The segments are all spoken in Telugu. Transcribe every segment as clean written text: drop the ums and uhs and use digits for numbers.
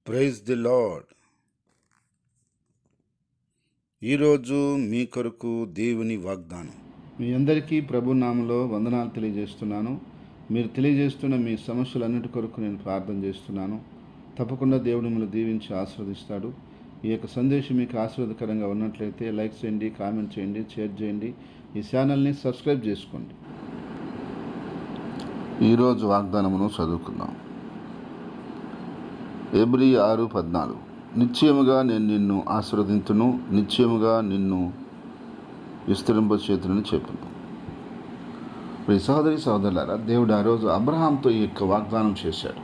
Praise the lord. ఈరోజు మీ కొరకు దేవుని వాగ్దానం. మీ అందరికీ ప్రభు నామములో వందనాలు తెలియజేస్తున్నాను. మీరు తెలియజేస్తున్న మీ సమస్యలన్నిటి కొరకు నేను ప్రార్థన చేస్తున్నాను. తప్పకుండా దేవుడు మిమ్మల్ని దీవించి ఆశీర్వదిస్తాడు. ఈ యొక్క సందేశం మీకు ఆశీర్వాదకరంగా ఉన్నట్లయితే లైక్ చేయండి, కామెంట్ చేయండి, షేర్ చేయండి. ఈ ఛానల్ని సబ్స్క్రైబ్ చేసుకోండి. ఈరోజు వాగ్దానమును చదువుకుందాం. ఎబ్రీ 6:14. నిశ్చయముగా నేను నిన్ను ఆశీర్వదింతును, నిశ్చయముగా నిన్ను విస్తరింపచేతునని చెప్పును. ఈ సహోదరి సహోదరులారా, దేవుడు ఆ రోజు అబ్రహాంతో ఈ యొక్క వాగ్దానం చేశాడు.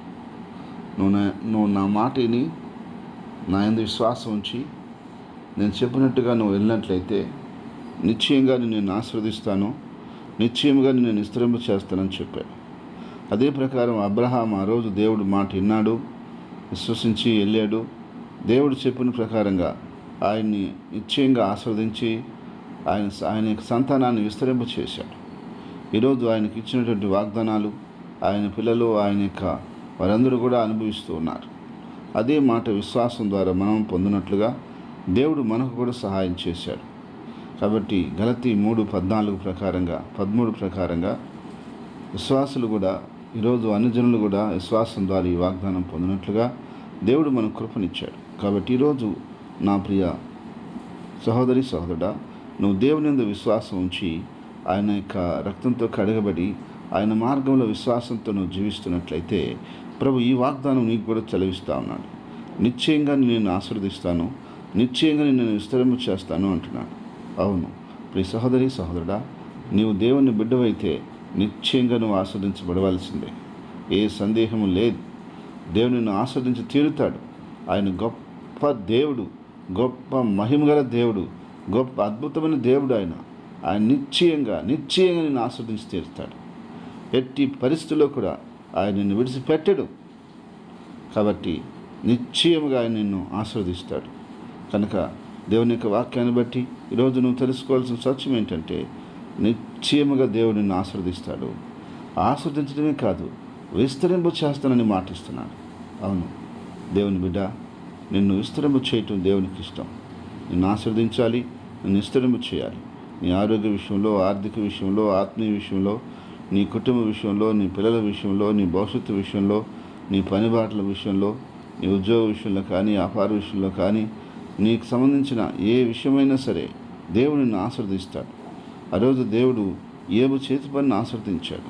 నువ్వు నా మాటని నా యందు విశ్వాసం ఉంచి నేను చెప్పినట్టుగా నువ్వు వెళ్ళినట్లయితే నిశ్చయంగా నేను ఆశీర్వదిస్తాను, నిశ్చయంగా నేను విస్తరింప చేస్తానని చెప్పాడు. అదే ప్రకారం అబ్రహాం ఆ రోజు దేవుడు మాట విన్నాడు, విశ్వసించి వెళ్ళాడు. దేవుడు చెప్పిన ప్రకారంగా ఆయన్ని నిశ్చయంగా ఆస్వాదించి ఆయన యొక్క సంతానాన్ని విస్తరింప చేశాడు. ఈరోజు ఆయనకి ఇచ్చినటువంటి వాగ్దానాలు ఆయన పిల్లలు, ఆయన యొక్క వారందరూ కూడా అనుభవిస్తూ ఉన్నారు. అదే మాట విశ్వాసం ద్వారా మనం పొందినట్లుగా దేవుడు మనకు కూడా సహాయం చేశాడు. కాబట్టి గలతీ 3:13 ప్రకారంగా విశ్వాసులు కూడా ఈరోజు అన్ని జనులు కూడా విశ్వాసం ద్వారా ఈ వాగ్దానం పొందినట్లుగా దేవుడు మనకు కృపనిచ్చాడు. కాబట్టి ఈరోజు నా ప్రియ సహోదరి సహోదరుడా, నువ్వు దేవుని యందు విశ్వాసం ఉంచి ఆయన యొక్క రక్తంతో కడగబడి ఆయన మార్గంలో విశ్వాసంతో నువ్వు జీవిస్తున్నట్లయితే ప్రభు ఈ వాగ్దానం నీకు కూడా చదివిస్తూ ఉన్నాడు. నిశ్చయంగా నేను ఆశీర్వదిస్తాను, నిశ్చయంగా నేను విస్తరింప చేస్తాను అంటున్నాడు. అవును ప్రియ సహోదరి సహోదరుడా, నీవు దేవుని బిడ్డవైతే నిశ్చయంగా నువ్వు ఆస్వాదించబడవలసిందే. ఏ సందేహము లేదు. దేవుని నిన్ను ఆస్వాదించి తీరుతాడు. ఆయన గొప్ప దేవుడు, గొప్ప మహిమగల దేవుడు, గొప్ప అద్భుతమైన దేవుడు. ఆయన నిశ్చయంగా నిన్ను ఆస్వాదించి తీరుతాడు. ఎట్టి పరిస్థితుల్లో కూడా ఆయన నిన్ను విడిచిపెట్టడు. కాబట్టి నిశ్చయముగా ఆయన నిన్ను ఆస్వాదిస్తాడు. కనుక దేవుని యొక్క వాక్యాన్ని బట్టి ఈరోజు నువ్వు తెలుసుకోవాల్సిన సత్యం ఏంటంటే, నిశ్చయముగా దేవుడు నిన్ను ఆశీర్వదిస్తాడు. ఆశీర్వదించడమే కాదు, విస్తరింప చేస్తానని మాటిస్తున్నాడు. అవును దేవుని బిడ్డ, నిన్ను విస్తరింప చేయటం దేవునికి ఇష్టం. నిన్ను ఆశీర్వదించాలి, నిన్ను విస్తరింప చేయాలి. నీ ఆరోగ్య విషయంలో, ఆర్థిక విషయంలో, ఆత్మీయ విషయంలో, నీ కుటుంబ విషయంలో, నీ పిల్లల విషయంలో, నీ భవిష్యత్తు విషయంలో, నీ పనిబాట్ల విషయంలో, నీ ఉద్యోగ విషయంలో కానీ, వ్యాపార విషయంలో కానీ, నీకు సంబంధించిన ఏ విషయమైనా సరే దేవుడు నిన్ను ఆశీర్వదిస్తాడు. ఆ రోజు దేవుడు ఏబు చేతి పనిని ఆశీర్వదించాడు.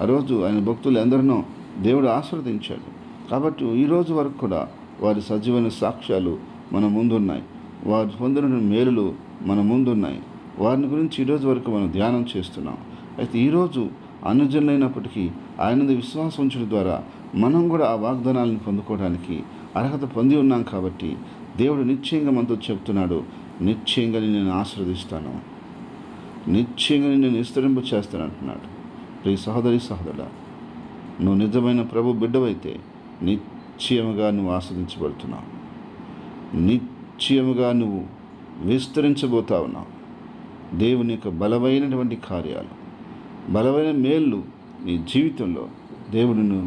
ఆ రోజు ఆయన భక్తులు ఎందరినో దేవుడు ఆశీర్వదించాడు. కాబట్టి ఈరోజు వరకు కూడా వారి సజీవమైన సాక్ష్యాలు మన ముందున్నాయి. వారు పొందిన మేలులు మన ముందున్నాయి. వారిని గురించి ఈరోజు వరకు మనం ధ్యానం చేస్తున్నాం. అయితే ఈరోజు అనుజనులైనప్పటికీ ఆయన విశ్వాసం ఉంచడం ద్వారా మనం కూడా ఆ వాగ్దానాలను పొందుకోవడానికి అర్హత పొంది ఉన్నాం. కాబట్టి దేవుడు నిశ్చయంగా మనతో చెప్తున్నాడు, నిశ్చయంగా నేను ఆశీర్వదిస్తాను, నిశ్చయంగా నేను విస్తరింప చేస్తాను అంటున్నాడు. ప్రియ సహోదరి సహోదరుడా, నువ్వు నిజమైన ప్రభు బిడ్డవైతే నిశ్చయముగా నువ్వు ఆస్వాదించబడుతున్నావు, నిశ్చయముగా నువ్వు విస్తరించబోతా ఉన్నావు. దేవుని యొక్క బలమైనటువంటి కార్యాలు, బలమైన మేళ్ళు నీ జీవితంలో దేవుడును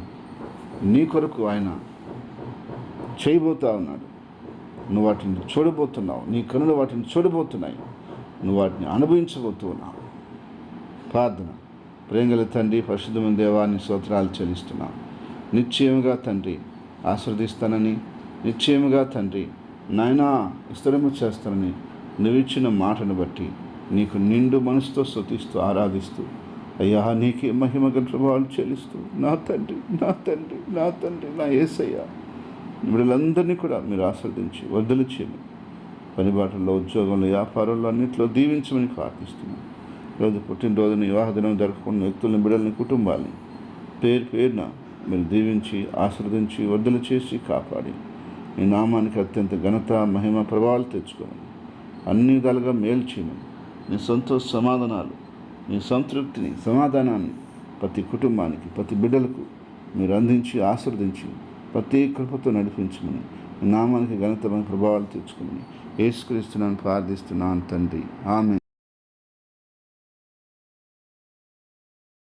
నీ కొరకు ఆయన చేయబోతా ఉన్నాడు. నువ్వు వాటిని చూడబోతున్నావు, నీ కనులు వాటిని చూడబోతున్నాయి, నువ్వు వాటిని అనుభవించబోతూ ఉన్నావు. ప్రార్థన. ప్రేమగల తండ్రి, పరిశుద్ధమైన దేవాన్ని స్తోత్రాలు చెల్లిస్తున్నాను. నిశ్చయముగా తండ్రి ఆశీర్వదిస్తానని, నిశ్చయముగా తండ్రి నాయనా విస్తరింప చేస్తానని నువ్వు ఇచ్చిన మాటను బట్టి నీకు నిండు మనసుతో స్తుతిస్తూ ఆరాధిస్తూ, అయ్యా నీకే మహిమ గంటలు చెల్లిస్తూ, నా తండ్రి నా తండ్రి నా తండ్రి నా యేసయ్యా, వీళ్ళందరినీ కూడా మీరు ఆశీర్వదించి వర్ధలు చేయమని, పనిబాటల్లో, ఉద్యోగంలో, వ్యాపారంలో అన్నింటిలో దీవించమని ప్రార్థిస్తున్నాను. ఈరోజు పుట్టినరోజున వివాహ దినం జరుపుకున్న వ్యక్తులను, బిడ్డలని, కుటుంబాన్ని పేరున మీరు దీవించి ఆశీర్వదించి వర్ధలు చేసి కాపాడి నీ నామానికి అత్యంత ఘనత, మహిమ, ప్రభావాలు తెచ్చుకోమని, అన్ని విధాలుగా మేలు చేయమని, నీ సంతోష సమాధానాలు, నీ సంతృప్తిని, సమాధానాన్ని ప్రతి కుటుంబానికి, ప్రతి బిడ్డలకు మీరు అందించి ఆశీర్వదించి ప్రతి కృపతో నడిపించమని, నామానికి ఘనతమైన ప్రభావాలు తెచ్చుకోమని యేసుక్రీస్తునామమున ప్రార్థిస్తున్నాను తండ్రి. ఆమేన్.